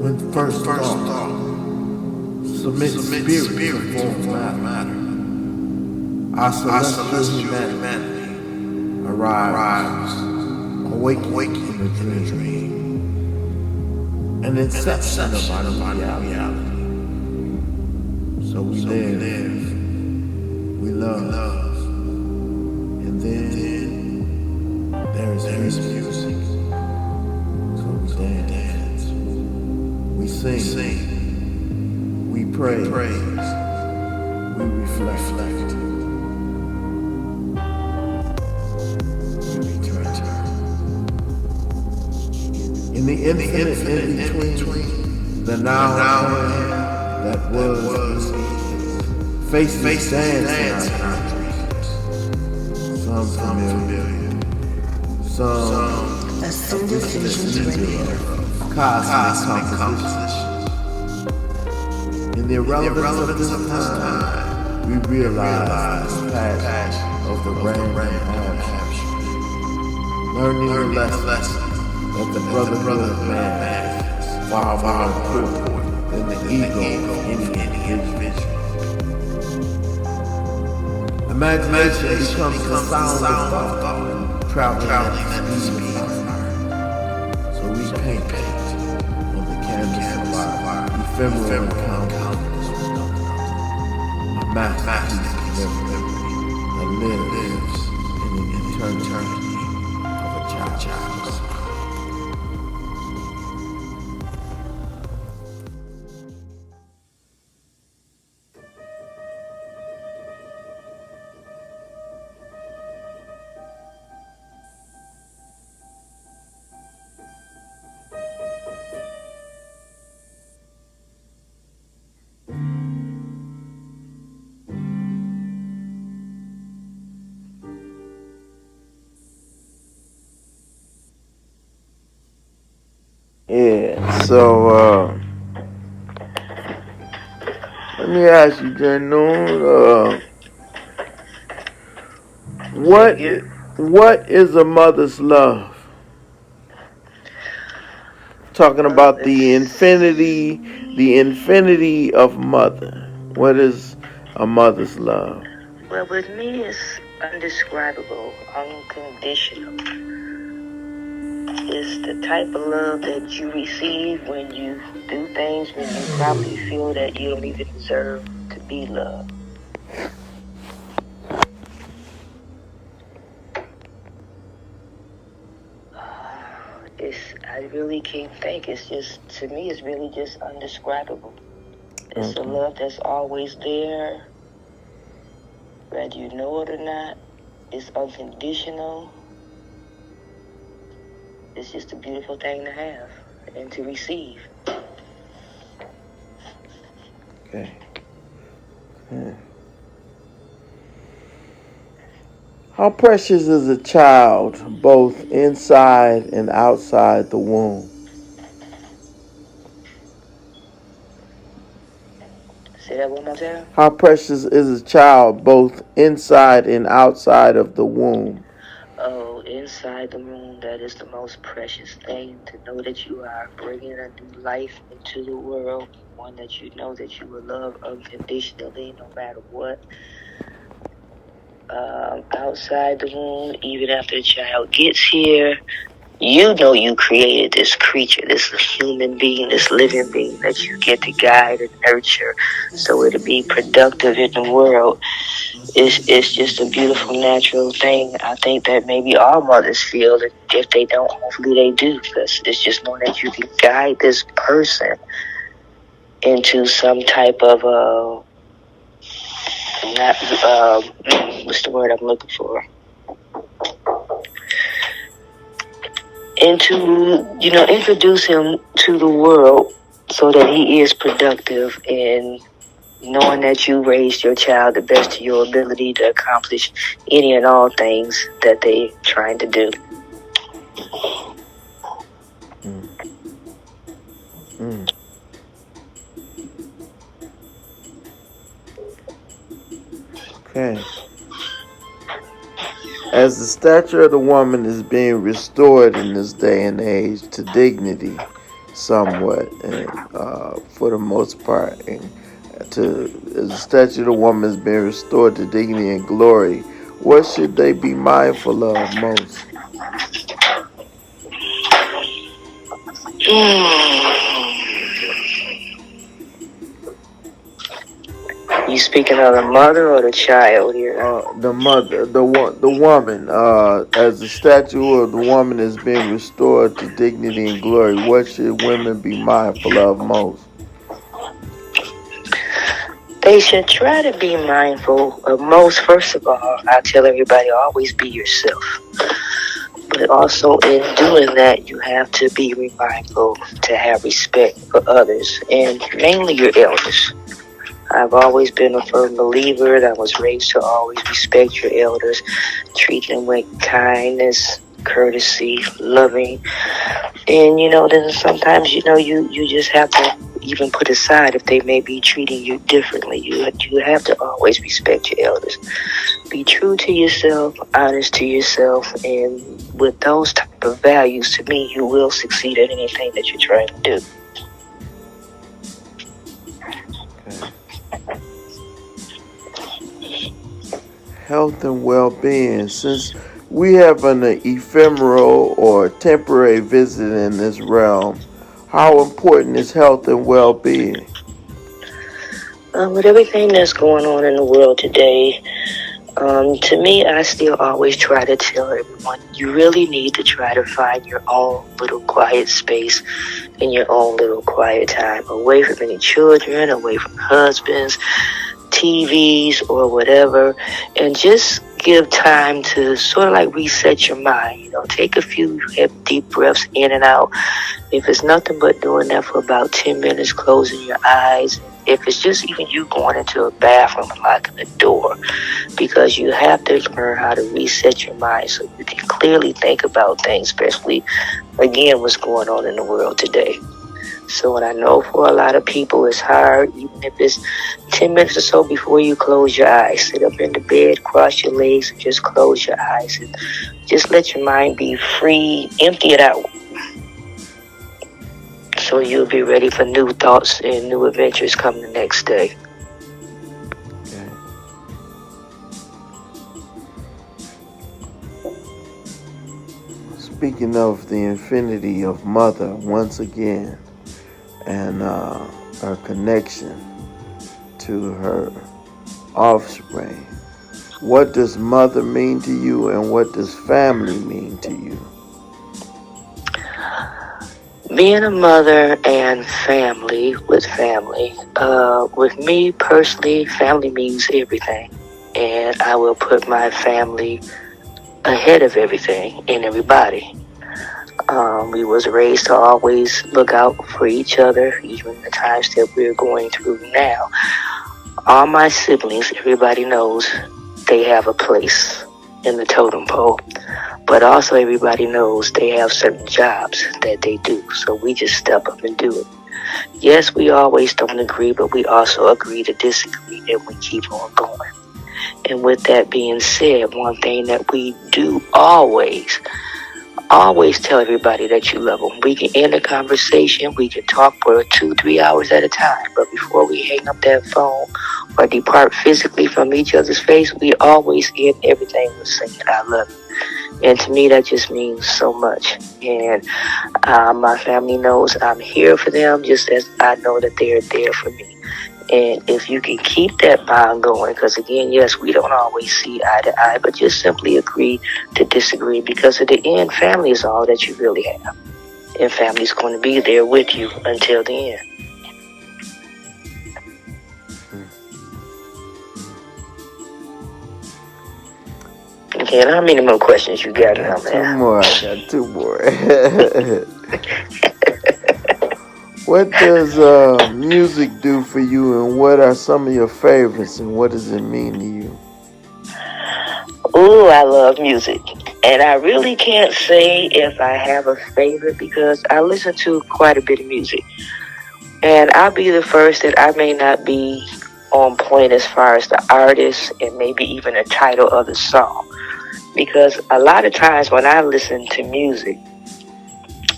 When first thought, submit spirit before matter. Our celestial humanity arrives, awakening in a dream, an inception of our reality. So we live, we love, and then there is music. So we dance, we sing, we praise, we reflect. In the infinite in between, the now that was, faces dance in our dreams. Some familiar, some cosmic composition. In the irrelevance of this time, we realize the passion of the random action, learning the lesson that the brotherhood of man is far more important than the ego of any individual. Imagination becomes the sound of thought, traveling at the speed of art. So we paint on the canvas of our ephemeral encounters with nothing. A masterpiece of memory that lives in the eternity of a child's soul. Yeah, so let me ask you, Jenu, what is a mother's love? Talking about the infinity of mother. What is a mother's love? Well, with me, it's undescribable, unconditional. It's the type of love that you receive when you do things when you probably feel that you don't even deserve to be loved. I really can't think. It's just, to me, it's really just undescribable. It's a love that's always there, whether you know it or not. It's unconditional. It's just a beautiful thing to have and to receive. Okay. How precious is a child, both inside and outside the womb? Say that one more time. How precious is a child, both inside and outside of the womb? Oh, inside the womb, that is the most precious thing, to know that you are bringing a new life into the world, one that you know that you will love unconditionally no matter what. Outside the womb, even after the child gets here, you know you created this creature, this human being, this living being that you get to guide and nurture so it'll be productive in the world. It's just a beautiful, natural thing. I think that maybe all mothers feel, and if they don't, hopefully they do, because it's just knowing that you can guide this person into some type of what's the word I'm looking for? Into, introduce him to the world so that he is productive, and knowing that you raised your child the best of your ability to accomplish any and all things that they trying to do. Okay. As the stature of the woman is being restored in this day and age to dignity, somewhat, and for the most part, and to as the statue of the woman is being restored to dignity and glory, what should they be mindful of most? You speaking of the mother or the child here? The mother, the woman, as the statue of the woman is being restored to dignity and glory, what should women be mindful of most? They should try to be mindful of most. First of all, I tell everybody always be yourself. But also in doing that, you have to be mindful to have respect for others and mainly your elders. I've always been a firm believer that I was raised to always respect your elders, treat them with kindness, courtesy, loving. And then sometimes you just have to even put aside if they may be treating you differently. You have to always respect your elders. Be true to yourself, honest to yourself, and with those type of values, to me, you will succeed at anything that you're trying to do. Health and well-being. Since we have an ephemeral or temporary visit in this realm, how important is health and well-being? With everything that's going on in the world today, to me, I still always try to tell everyone, you really need to try to find your own little quiet space and your own little quiet time, away from any children, away from husbands, TVs, or whatever, and just give time to sort of like reset your mind. Take a few deep breaths in and out. If it's nothing but doing that for about 10 minutes, closing your eyes. If it's just even you going into a bathroom and locking the door, because you have to learn how to reset your mind so you can clearly think about things, especially, again, what's going on in the world today. So, and I know for a lot of people it's hard, even if it's 10 minutes or so before you close your eyes. Sit up in the bed, cross your legs, and just close your eyes. And just let your mind be free, empty it out. So you'll be ready for new thoughts and new adventures come the next day. Okay. Speaking of the infinity of mother, once again, and her connection to her offspring. What does mother mean to you, and what does family mean to you? Being a mother and family, with me personally, family means everything. And I will put my family ahead of everything and everybody. We was raised to always look out for each other, even the times that we're going through now. All my siblings, everybody knows they have a place in the totem pole. But also everybody knows they have certain jobs that they do. So we just step up and do it. Yes, we always don't agree, but we also agree to disagree, and we keep on going. And with that being said, one thing that we do always tell everybody that you love them. We can end a conversation, we can talk for 2-3 hours at a time, but before we hang up that phone or depart physically from each other's face, we always end everything with saying, I love you. And to me, that just means so much. And my family knows I'm here for them just as I know that they're there for me. And if you can keep that bond going, because again, yes, we don't always see eye to eye, but just simply agree to disagree, because at the end, family is all that you really have. And family's going to be there with you until the end. Okay, and how many more questions you got now, man? I got two more. What does music do for you, and what are some of your favorites, and what does it mean to you? Ooh, I love music. And I really can't say if I have a favorite, because I listen to quite a bit of music. And I'll be the first that I may not be on point as far as the artist and maybe even the title of the song. Because a lot of times when I listen to music,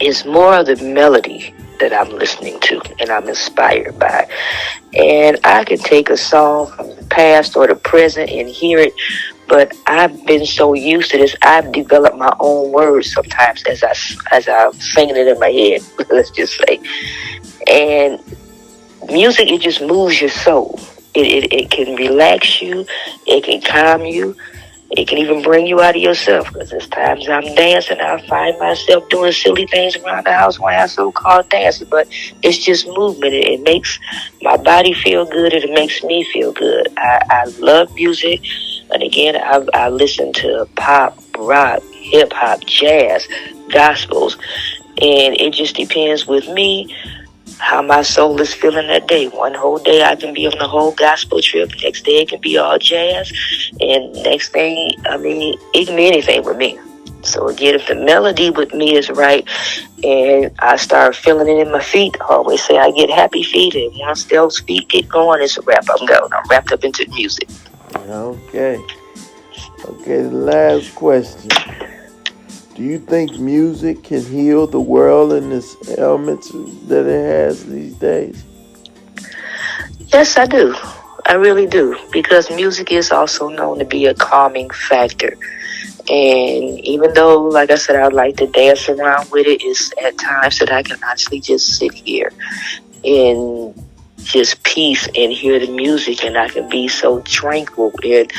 it's more of the melody that I'm listening to and I'm inspired by. And I can take a song from the past or the present and hear it, but I've been so used to this, I've developed my own words sometimes as I'm singing it in my head. Let's just say, and music, it just moves your soul. It can relax you, it can calm you, it can even bring you out of yourself. Because there's times I'm dancing, I find myself doing silly things around the house when I so-called dancing. But it's just movement. It makes my body feel good, and it makes me feel good. I love music. And again, I listen to pop, rock, hip-hop, jazz, gospels. And it just depends with me how my soul is feeling that day. One whole day I can be on the whole gospel trip. Next day it can be all jazz. And next thing, I mean, it can be anything with me. So again, if the melody with me is right and I start feeling it in my feet, I always say I get happy feet. And once those feet get going, it's a wrap. I'm going. I'm wrapped up into music. Okay. Okay, the last question. Do you think music can heal the world and its ailments that it has these days? Yes, I do. I really do. Because music is also known to be a calming factor. And even though, like I said, I like to dance around with it, it's at times that I can honestly just sit here in just peace and hear the music, and I can be so tranquil, and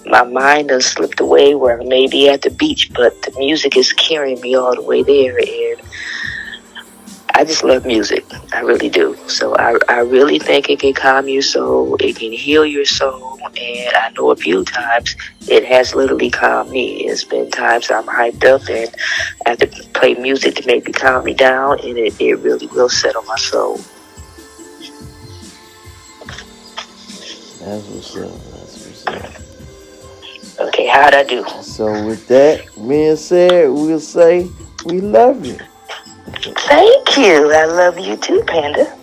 my mind has slipped away where I may be at the beach, but the music is carrying me all the way there. And I just love music. I really do. So I really think it can calm your soul. It can heal your soul. And I know a few times it has literally calmed me. It's been times I'm hyped up and I have to play music to make me calm me down. And it really will settle my soul. That's what's up. That's what's up. Okay, how'd I do? So with that being said, we'll say we love you. Thank you. I love you too, Panda.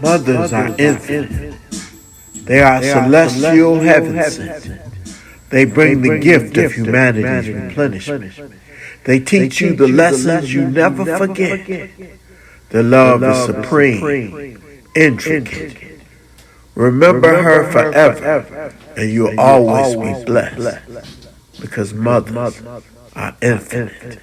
Mothers are infinite. They are celestial heaven sent. They bring the gift of humanity's replenishment. They teach you the lessons you never forget. The love is supreme, intricate. Remember her forever, and you'll always be blessed, because mothers are infinite.